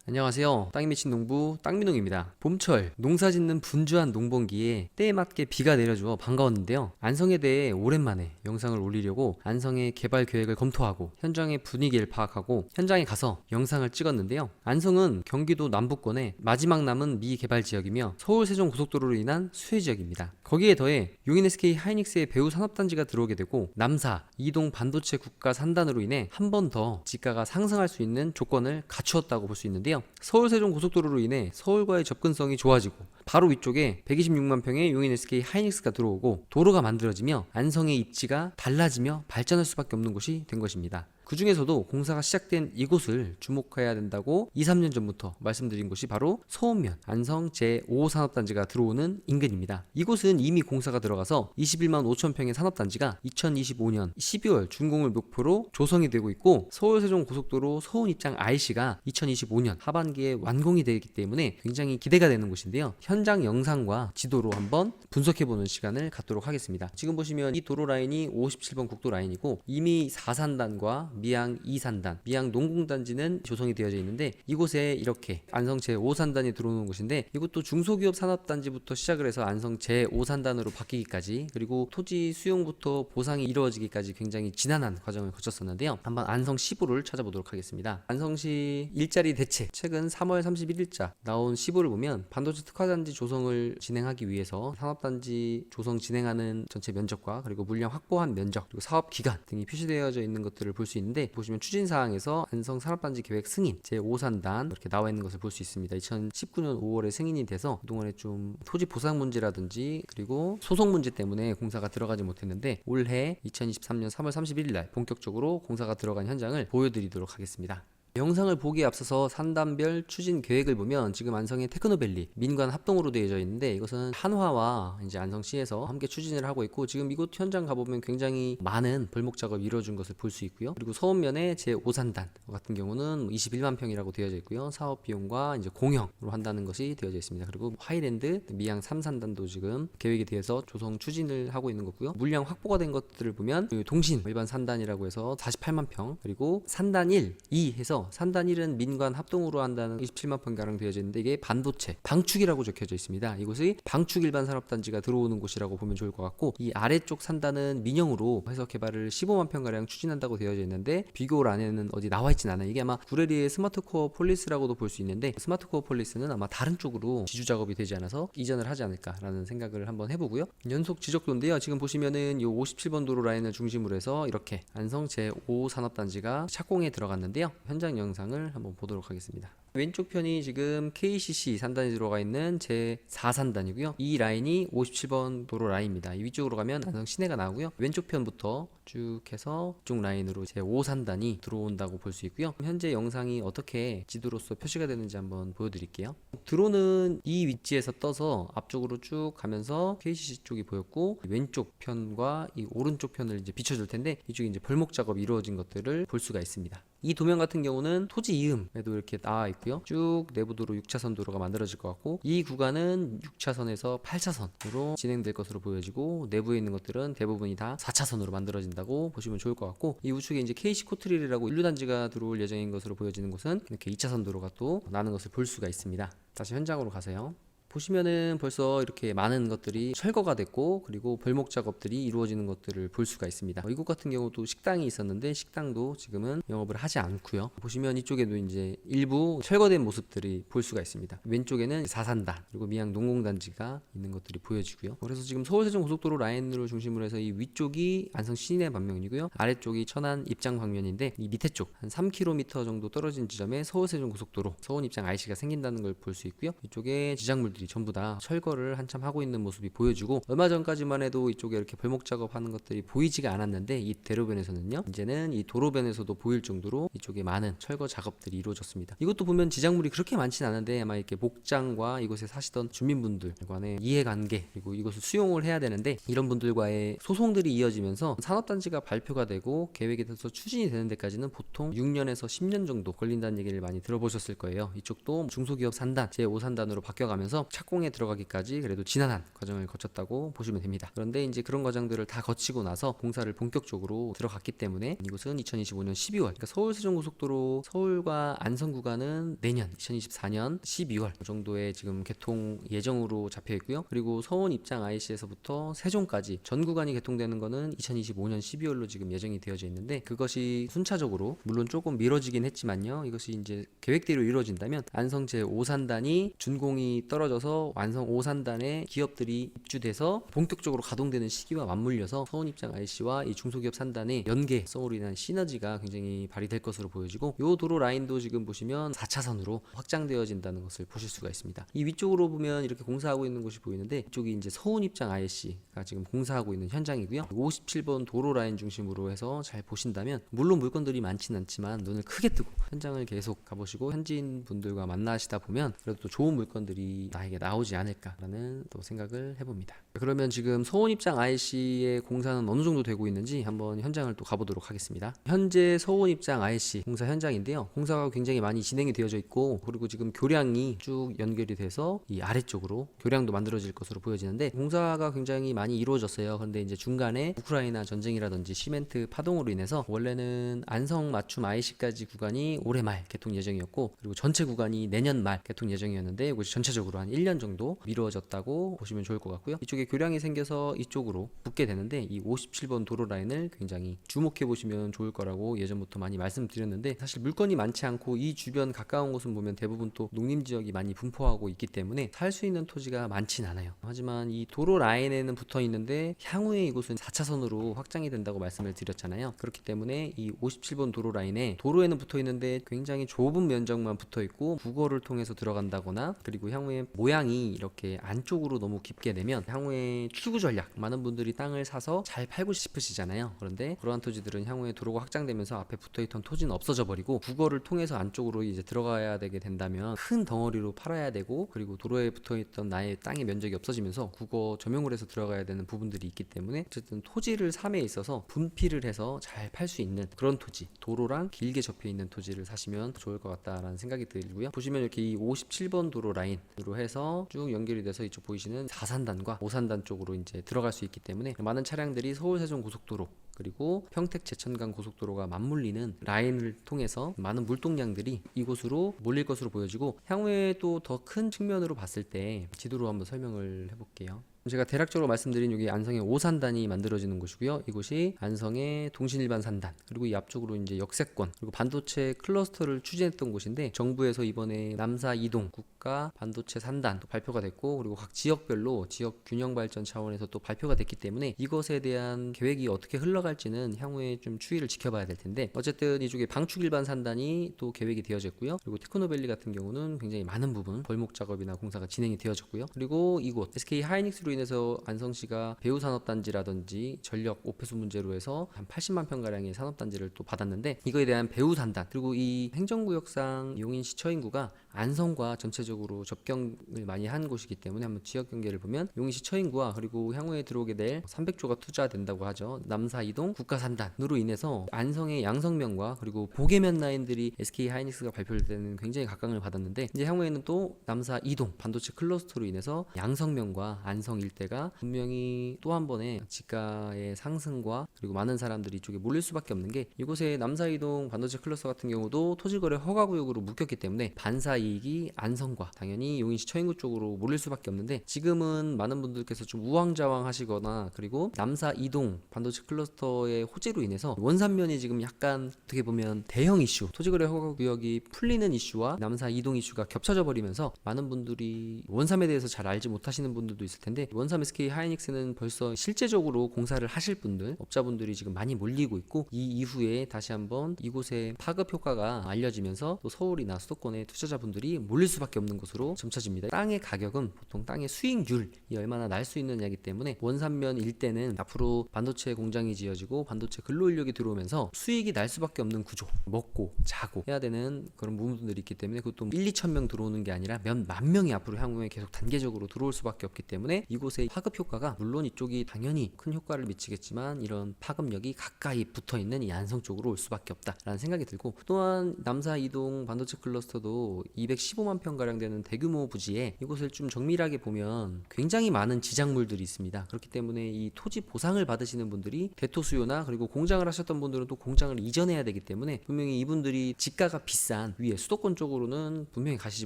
안녕하세요. 땅이 미친 농부 땅민농입니다. 봄철 농사 짓는 분주한 농번기에 때에 맞게 비가 내려주어 반가웠는데요. 안성에 대해 오랜만에 영상을 올리려고 안성의 개발 계획을 검토하고 현장의 분위기를 파악하고 현장에 가서 영상을 찍었는데요. 안성은 경기도 남부권의 마지막 남은 미개발 지역이며 서울 세종 고속도로로 인한 수혜 지역입니다. 거기에 더해 용인 SK 하이닉스의 배후 산업단지가 들어오게 되고 남사 이동 반도체 국가 산단으로 인해 한 번 더 지가가 상승할 수 있는 조건을 갖추었다고 볼 수 있는데요. 서울 세종 고속도로로 인해 서울과의 접근성이 좋아지고 바로 위쪽에 126만 평의 용인 SK 하이닉스가 들어오고 도로가 만들어지며 안성의 입지가 달라지며 발전할 수밖에 없는 곳이 된 것입니다. 그 중에서도 공사가 시작된 이곳을 주목해야 된다고 2, 3년 전부터 말씀드린 곳이 바로 소원면 안성 제5산업단지가 들어오는 인근입니다. 이곳은 이미 공사가 들어가서 21만 5천 평의 산업단지가 2025년 12월 준공을 목표로 조성이 되고 있고 서울 세종 고속도로 서운 입장 IC가 2025년 하반기에 완공이 되기 때문에 굉장히 기대가 되는 곳인데요. 현장 영상과 지도로 한번 분석해보는 시간을 갖도록 하겠습니다. 지금 보시면 이 도로 라인이 57번 국도 라인이고 이미 4산단과 미양 2산단, 미양 농공단지는 조성이 되어져 있는데 이곳에 이렇게 안성 제5산단이 들어오는 곳인데 이것도 중소기업 산업단지부터 시작을 해서 안성 제5산단으로 바뀌기까지 그리고 토지 수용부터 보상이 이루어지기까지 굉장히 지난한 과정을 거쳤었는데요. 한번 안성 시보를 찾아보도록 하겠습니다. 안성시 일자리 대책 최근 3월 31일자 나온 시보를 보면 반도체 특화단지 조성을 진행하기 위해서 산업단지 조성 진행하는 전체 면적과 그리고 물량 확보한 면적 그리고 사업 기간 등이 표시되어져 있는 것들을 볼 수 있는데 보시면 추진사항에서 안성 산업단지 계획 승인 제5산단 이렇게 나와 있는 것을 볼 수 있습니다. 2019년 5월에 승인이 돼서 그동안에 좀 토지 보상 문제라든지 그리고 소송 문제 때문에 공사가 들어가지 못했는데 올해 2023년 3월 31일 날 본격적으로 공사가 들어간 현장을 보여드리도록 하겠습니다. 영상을 보기에 앞서서 산단별 추진 계획을 보면 지금 안성의 테크노밸리 민관 합동으로 되어져 있는데 이것은 한화와 이제 안성시에서 함께 추진을 하고 있고 지금 이곳 현장 가보면 굉장히 많은 벌목 작업이 이루어진 것을 볼 수 있고요. 그리고 서운면의 제5산단 같은 경우는 21만 평이라고 되어져 있고요. 사업 비용과 이제 공형으로 한다는 것이 되어져 있습니다. 그리고 하이랜드 미양 3산단도 지금 계획에 대해서 조성 추진을 하고 있는 거고요. 물량 확보가 된 것들을 보면 동신 일반 산단이라고 해서 48만 평 그리고 산단 1, 2 해서 산단 1은 민관 합동으로 한다는 27만 평가량 되어져 있는데 이게 반도체 방축이라고 적혀져 있습니다. 이곳이 방축 일반 산업단지가 들어오는 곳이라고 보면 좋을 것 같고 이 아래쪽 산단은 민영으로 해서 개발을 15만 평가량 추진한다고 되어져 있는데 비교 란에는 어디 나와 있진 않아요. 이게 아마 구레리의 스마트코어 폴리스라고도 볼 수 있는데 스마트코어 폴리스는 아마 다른 쪽으로 지주 작업이 되지 않아서 이전을 하지 않을까라는 생각을 한번 해보고요. 연속 지적도인데요. 지금 보시면은 이 57번 도로 라인을 중심으로 해서 이렇게 안성 제5 산업단지가 착공에 들어갔는데요. 현장 영상을 한번 보도록 하겠습니다. 왼쪽 편이 지금 KCC 산단이 들어가 있는 제4산단이고요. 이 라인이 57번 도로 라인입니다. 이 위쪽으로 가면 안성 시내가 나오고요. 왼쪽 편부터 쭉 해서 이쪽 라인으로 제5산단이 들어온다고 볼 수 있고요. 현재 영상이 어떻게 지도로서 표시가 되는지 한번 보여드릴게요. 드론은 이 위치에서 떠서 앞쪽으로 쭉 가면서 KCC 쪽이 보였고 왼쪽 편과 이 오른쪽 편을 이제 비춰줄 텐데 이쪽에 이제 벌목 작업이 이루어진 것들을 볼 수가 있습니다. 이 도면 같은 경우는 토지 이음에도 이렇게 나와 있고요. 쭉 내부도로 6차선 도로가 만들어질 것 같고 이 구간은 6차선에서 8차선으로 진행될 것으로 보여지고 내부에 있는 것들은 대부분이 다 4차선으로 만들어진다고 보시면 좋을 것 같고 이 우측에 이제 KC 코트릴이라고 인류단지가 들어올 예정인 것으로 보여지는 곳은 이렇게 2차선 도로가 또 나는 것을 볼 수가 있습니다. 다시 현장으로 가세요. 보시면은 벌써 이렇게 많은 것들이 철거가 됐고 그리고 벌목 작업들이 이루어지는 것들을 볼 수가 있습니다. 이곳 같은 경우도 식당이 있었는데 식당도 지금은 영업을 하지 않고요. 보시면 이쪽에도 이제 일부 철거된 모습들이 볼 수가 있습니다. 왼쪽에는 4산단 그리고 미양 농공단지가 있는 것들이 보여지고요. 그래서 지금 서울 세종 고속도로 라인으로 중심으로 해서 이 위쪽이 안성 시내 방면이고요. 아래쪽이 천안 입장 방면인데 이 밑에 쪽 한 3km 정도 떨어진 지점에 서울 세종 고속도로 서운 입장 IC가 생긴다는 걸 볼 수 있고요. 이쪽에 지작물들이 전부 다 철거를 한참 하고 있는 모습이 보여지고 얼마 전까지만 해도 이쪽에 이렇게 벌목 작업하는 것들이 보이지가 않았는데 이 대로변에서는요 이제는 이 도로변에서도 보일 정도로 이쪽에 많은 철거 작업들이 이루어졌습니다. 이것도 보면 지작물이 그렇게 많지는 않은데 아마 이렇게 목장과 이곳에 사시던 주민분들 간의 이해관계 그리고 이것을 수용을 해야 되는데 이런 분들과의 소송들이 이어지면서 산업단지가 발표가 되고 계획에 대해서 추진이 되는 데까지는 보통 6년에서 10년 정도 걸린다는 얘기를 많이 들어보셨을 거예요. 이쪽도 중소기업 산단 제5산단으로 바뀌어가면서 착공에 들어가기까지 그래도 지난한 과정을 거쳤다고 보시면 됩니다. 그런데 이제 그런 과정들을 다 거치고 나서 공사를 본격적으로 들어갔기 때문에 이곳은 2025년 12월, 그러니까 서울 세종고속도로 서울과 안성 구간은 내년 2024년 12월 정도에 지금 개통 예정으로 잡혀 있고요. 그리고 서원 입장 IC에서부터 세종까지 전 구간이 개통되는 거는 2025년 12월로 지금 예정이 되어져 있는데, 그것이 순차적으로 물론 조금 미뤄지긴 했지만요. 이것이 이제 계획대로 이루어진다면 안성 제5산단이 준공이 떨어져서 완성 5산단에 기업들이 입주돼서 본격적으로 가동되는 시기와 맞물려서 서원 입장 IC와 이 중소기업 산단의 연계 성으로 인한 시너지가 굉장히 발휘될 것으로 보여지고, 이 도로 라인도 지금 보시면 4차선으로 확장되어진다는 것을 보실 수가 있습니다. 이 위쪽으로 보면 이렇게 공사하고 있는 곳이 보이는데, 이쪽이 이제 서운 입장 IC가 지금 공사하고 있는 현장이고요. 57번 도로 라인 중심으로 해서 잘 보신다면 물론 물건들이 많지는 않지만 눈을 크게 뜨고 현장을 계속 가보시고 현지인 분들과 만나시다 보면 그래도 또 좋은 물건들이 나에게 나오지 않을까라는 또 생각을 해봅니다. 그러면 지금 서운 입장 IC의 공사는 어느 정도 되고 있는지 한번 현장을 또 가보도록 하겠습니다. 현재 서운 입장 IC 공사 현장인데요. 공사가 굉장히 많이 진행이 되어져 있고, 그리고 지금 교량이 쭉 연결이 돼서 이 아래쪽으로 교량도 만들어질 것으로 보여지는데, 공사가 굉장히 많이 이루어졌어요. 그런데 이제 중간에 우크라이나 전쟁이라든지 시멘트 파동으로 인해서 원래는 안성 맞춤 IC까지 구간이 올해 말 개통 예정이었고, 그리고 전체 구간이 내년 말 개통 예정이었는데 이것이 전체적으로 한 1년 정도 미뤄졌다고 보시면 좋을 것 같고요. 이쪽에 교량이 생겨서 이쪽으로 붙게 되는데, 이 57번 도로 라인을 굉장히 주목해 보시면 좋을 거라고 예전부터 많이 말씀드렸는데, 사실 물건이 많지 않고 이 주변 가까운 곳은 보면 대부분 또 농림 지역이 많이 분포하고 있기 때문에 살 수 있는 토지가 많진 않아요. 하지만 이 도로 라인에는 붙어 있는데 향후에 이곳은 4차선으로 확장이 된다고 말씀을 드렸잖아요. 그렇기 때문에 이 57번 도로 라인에 도로에는 붙어 있는데 굉장히 좁은 면적만 붙어 있고 부거를 통해서 들어간다거나, 그리고 향후에 모양이 이렇게 안쪽으로 너무 깊게 되면 향후에 추구 전략, 많은 분들이 땅을 사서 잘 팔고 싶으시잖아요. 그런데 그러한 토지들은 향후에 도로가 확장되면서 앞에 붙어있던 토지는 없어져 버리고 부거를 통해서 안쪽으로 이제 들어가야 되게 된다면 큰 덩어리로 팔아야 되고, 그리고 도로에 붙어있던 나의 땅의 면적이 없어지면서 국어 점용을 해서 들어가야 되는 부분들이 있기 때문에 어쨌든 토지를 삼에 있어서 분필을 해서 잘 팔 수 있는 그런 토지, 도로랑 길게 접해 있는 토지를 사시면 좋을 것 같다라는 생각이 들고요. 보시면 이렇게 이 57번 도로 라인으로 해서 쭉 연결이 돼서 이쪽 보이시는 4산단과 5산단 쪽으로 이제 들어갈 수 있기 때문에 많은 차량들이 서울 세종 고속도로 그리고 평택 제천간 고속도로가 맞물리는 라인을 통해서 많은 물동량들이 이곳으로 몰릴 것으로 보여지고, 향후에 또 더 큰 측면으로 봤을 때 지도로 한번 설명을 해볼게요. 제가 대략적으로 말씀드린 여기 안성의 5산단이 만들어지는 곳이고요. 이곳이 안성의 동신일반 산단, 그리고 이 앞쪽으로 이제 역세권, 그리고 반도체 클러스터를 추진했던 곳인데, 정부에서 이번에 남사 이동 국가 반도체 산단 또 발표가 됐고, 그리고 각 지역별로 지역 균형 발전 차원에서 또 발표가 됐기 때문에 이것에 대한 계획이 어떻게 흘러갈지는 향후에 좀 추이를 지켜봐야 될 텐데, 어쨌든 이쪽에 방축일반 산단이 또 계획이 되어졌고요. 그리고 테크노밸리 같은 경우는 굉장히 많은 부분 벌목 작업이나 공사가 진행이 되어졌고요. 그리고 이곳 SK 하이닉스로 인해서 안성시가 배우산업단지라든지 전력 오폐수 문제로 해서 한 80만 평가량의 산업단지를 또 받았는데, 이거에 대한 배우산단, 그리고 이 행정구역상 용인시 처인구가 안성과 전체적으로 접경을 많이 한 곳이기 때문에 한번 지역 경계를 보면 용인시 처인구와 그리고 향후에 들어오게 될 300조가 투자된다고 하죠. 남사 이동 국가산단으로 인해서 안성의 양성면과 그리고 보계면 라인들이 SK 하이닉스가 발표될 때는 굉장히 각광을 받았는데, 이제 향후에는 또 남사 이동 반도체 클러스터로 인해서 양성면과 안성 일대가 분명히 또 한 번의 지가의 상승과 그리고 많은 사람들이 이쪽에 몰릴 수밖에 없는 게, 이곳에 남사 이동 반도체 클러스터 같은 경우도 토지거래 허가구역으로 묶였기 때문에 반사 이익이 안성과 당연히 용인시 처인구 쪽으로 몰릴 수밖에 없는데, 지금은 많은 분들께서 좀 우왕좌왕 하시거나, 그리고 남사 이동 반도체 클러스터의 호재로 인해서 원산면이 지금 약간 어떻게 보면 대형 이슈, 토지거래 허가구역이 풀리는 이슈와 남사 이동 이슈가 겹쳐져 버리면서 많은 분들이 원삼에 대해서 잘 알지 못하시는 분들도 있을 텐데, 원삼 SK 하이닉스는 벌써 실제적으로 공사를 하실 분들, 업자분들이 지금 많이 몰리고 있고, 이 이후에 다시 한번 이곳의 파급 효과가 알려지면서 또 서울이나 수도권의 투자자분들이 몰릴 수밖에 없는 곳으로 점쳐집니다. 땅의 가격은 보통 땅의 수익률이 얼마나 날 수 있느냐이기 때문에, 원산면 일대는 앞으로 반도체 공장이 지어지고 반도체 근로인력이 들어오면서 수익이 날 수밖에 없는 구조, 먹고 자고 해야 되는 그런 부분들이 있기 때문에, 그것도 1, 2천 명 들어오는 게 아니라 몇 만 명이 앞으로 향후에 계속 단계적으로 들어올 수밖에 없기 때문에, 이곳의 파급 효과가 물론 이쪽이 당연히 큰 효과를 미치겠지만 이런 파급력이 가까이 붙어있는 이 안성 쪽으로 올 수밖에 없다라는 생각이 들고, 또한 남사 이동 반도체 클러스터도 215만 평가량 되는 대규모 부지에 이곳을 좀 정밀하게 보면 굉장히 많은 지작물들이 있습니다. 그렇기 때문에 이 토지 보상을 받으시는 분들이 대토 수요나 그리고 공장을 하셨던 분들은 또 공장을 이전해야 되기 때문에 분명히 이분들이 지가가 비싼 위에 수도권 쪽으로는 분명히 가시지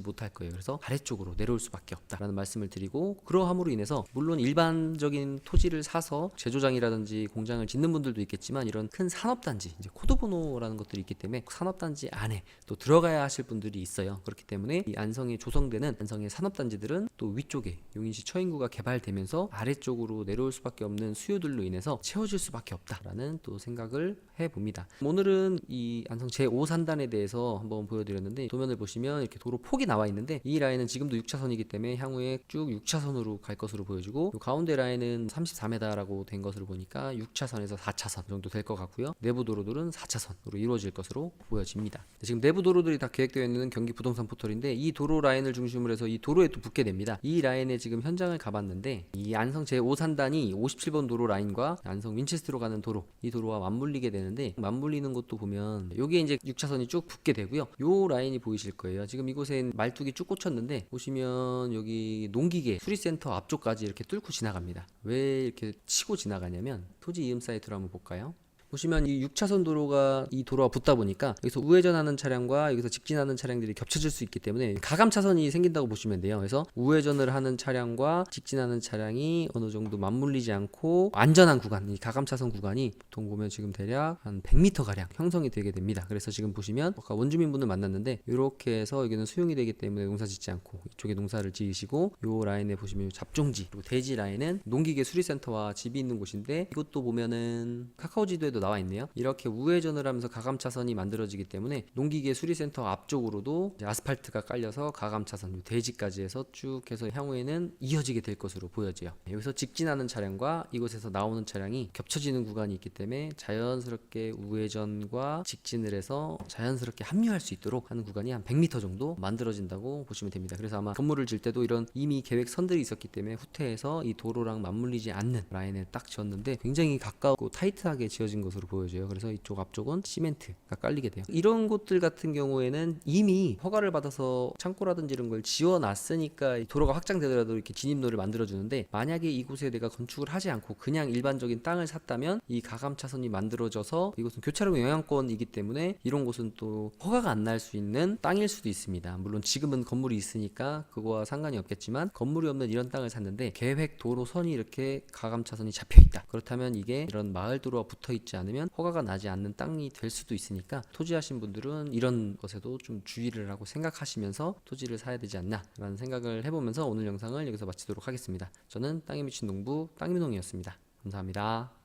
못할 거예요. 그래서 아래쪽으로 내려올 수밖에 없다라는 말씀을 드리고, 그러함으로 인해서 물론 일반적인 토지를 사서 제조장이라든지 공장을 짓는 분들도 있겠지만 이런 큰 산업단지, 이제 코드번호라는 것들이 있기 때문에 산업단지 안에 또 들어가야 하실 분들이 있어요. 그렇기 때문에 이 안성에 조성되는 안성의 산업단지들은 또 위쪽에 용인시 처인구가 개발되면서 아래쪽으로 내려올 수밖에 없는 수요들로 인해서 채워질 수밖에 없다라는 또 생각을 해봅니다. 오늘은 이 안성 제5산단에 대해서 한번 보여드렸는데, 도면을 보시면 이렇게 도로 폭이 나와 있는데 이 라인은 지금도 6차선이기 때문에 향후에 쭉 6차선으로 갈 것으로 보여지고, 이 가운데 라인은 34m라고 된 것으로 보니까 6차선에서 4차선 정도 될 것 같고요. 내부 도로들은 4차선으로 이루어질 것으로 보여집니다. 지금 내부 도로들이 다 계획되어 있는 경기 부동산 포털인데 이 도로 라인을 중심으로 해서 이 도로에 또 붙게 됩니다. 이 라인에 지금 현장을 가봤는데 이 안성 제5산단이 57번 도로 라인과 안성 윈체스트로 가는 도로, 이 도로와 맞물리게 되는데, 맞물리는 것도 보면 여기에 이제 6차선이 쭉 붙게 되고요. 요 라인이 보이실 거예요. 지금 이곳엔 말뚝이 쭉 꽂혔는데 보시면 여기 농기계 수리센터 앞쪽까지 이렇게 뚫고 지나갑니다. 왜 이렇게 치고 지나가냐면 토지 이음 사이트로 한번 볼까요? 보시면 이 6차선 도로가 이 도로와 붙다 보니까 여기서 우회전하는 차량과 여기서 직진하는 차량들이 겹쳐질 수 있기 때문에 가감 차선이 생긴다고 보시면 돼요. 그래서 우회전을 하는 차량과 직진하는 차량이 어느 정도 맞물리지 않고 안전한 구간, 이 가감 차선 구간이 보통 보면 지금 대략 한 100m 가량 형성이 되게 됩니다. 그래서 지금 보시면 아까 원주민분을 만났는데 이렇게 해서 여기는 수용이 되기 때문에 농사 짓지 않고 이쪽에 농사를 지으시고, 요 라인에 보시면 잡종지 그리고 대지 라인은 농기계 수리센터와 집이 있는 곳인데, 이것도 보면은 카카오지도에도 나와 있네요. 이렇게 우회전을 하면서 가감 차선이 만들어지기 때문에 농기계 수리센터 앞쪽으로도 이제 아스팔트가 깔려서 가감 차선 대지까지 해서 쭉 해서 향후에는 이어지게 될 것으로 보여져요. 여기서 직진하는 차량과 이곳에서 나오는 차량이 겹쳐지는 구간이 있기 때문에 자연스럽게 우회전과 직진을 해서 자연스럽게 합류할 수 있도록 하는 구간이 한 100m 정도 만들어진다고 보시면 됩니다. 그래서 아마 건물을 질 때도 이런 이미 계획선들이 있었기 때문에 후퇴해서 이 도로랑 맞물리지 않는 라인에 딱 지었는데 굉장히 가까우고 타이트하게 지어진 것으로 보여져요. 그래서 이쪽 앞쪽은 시멘트가 깔리게 돼요. 이런 곳들 같은 경우에는 이미 허가를 받아서 창고라든지 이런 걸 지어놨으니까 도로가 확장되더라도 이렇게 진입로를 만들어주는데, 만약에 이곳에 내가 건축을 하지 않고 그냥 일반적인 땅을 샀다면 이 가감 차선이 만들어져서 이곳은 교차로 영향권이기 때문에 이런 곳은 또 허가가 안 날 수 있는 땅일 수도 있습니다. 물론 지금은 건물이 있으니까 그거와 상관이 없겠지만, 건물이 없는 이런 땅을 샀는데 계획 도로선이 이렇게 가감 차선이 잡혀있다. 그렇다면 이게 이런 마을 도로와 붙어있지 않으면 허가가 나지 않는 땅이 될 수도 있으니까 토지하신 분들은 이런 것에도 좀 주의를 하고 생각하시면서 토지를 사야 되지 않나 라는 생각을 해보면서 오늘 영상을 여기서 마치도록 하겠습니다. 저는 땅에 미친 농부 땅민홍이었습니다. 감사합니다.